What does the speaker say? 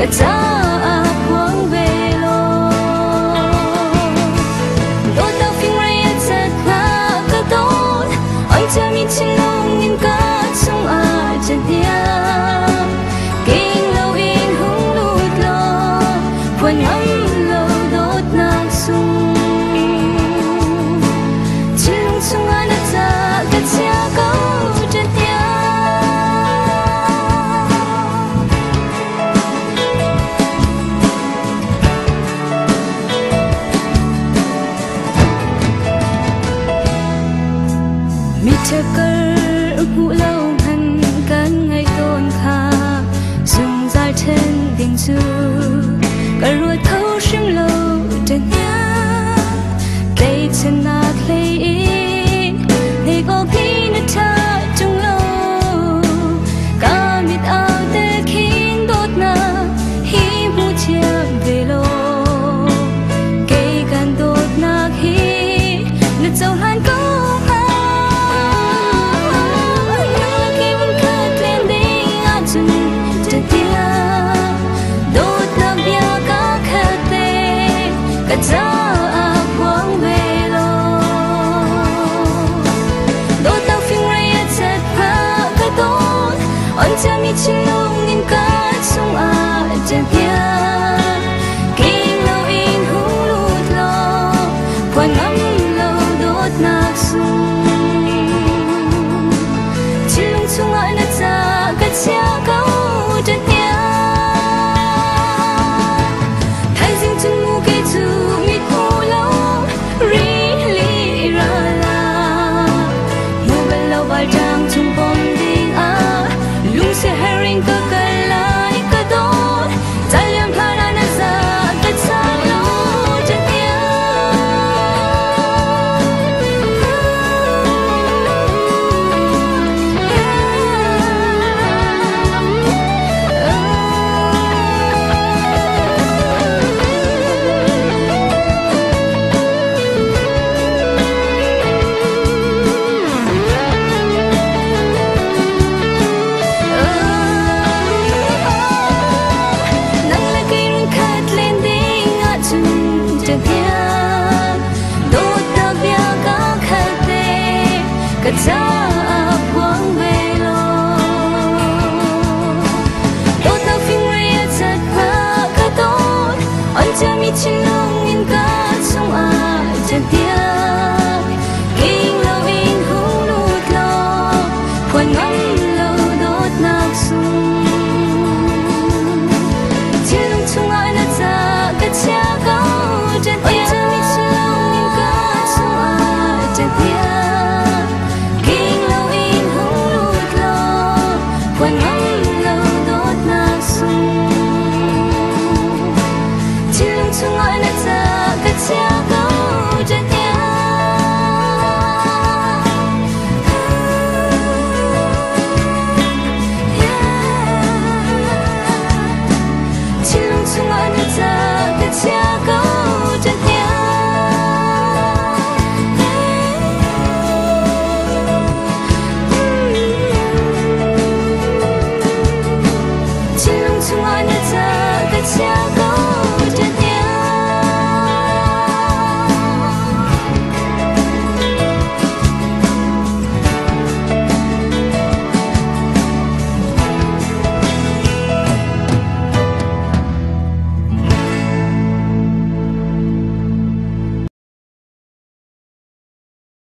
cha quang về lo đôi tao phim ray chặt là cả tốt anh cha mi chín long nhìn cả sông à chân tiang kinh lâu in hung lụt lo quên ngắm lâu đốt nang sung chỉ lung sung anh đã cha cả cha câu chân tiang mi chợt cơn vụ lâu hằn cơn ngày tôn kha dùng dài trên đình du cả ruột thâu sương lâu trên nhà cây chân nát lấy ít để có khi nó cha trong lâu cả mít áo để khiến đốt na hi bu chiang về lô cây gan đốt na hi nó trâu lan có cha quang về lo đôi tao phim ray chặt phá cái tốt anh cha mi chín long nhìn cả sông à chân tiang kinh lâu in hung lụt lo quanh ngắm lâu đốt nạc sung chỉ lung sung ai nát cha cái cha câu chân tiang thay riêng chân mu cây chu trang chung bom ding a lung se herring ka kalai ka don taliam phana na za ka sa lo chatia cha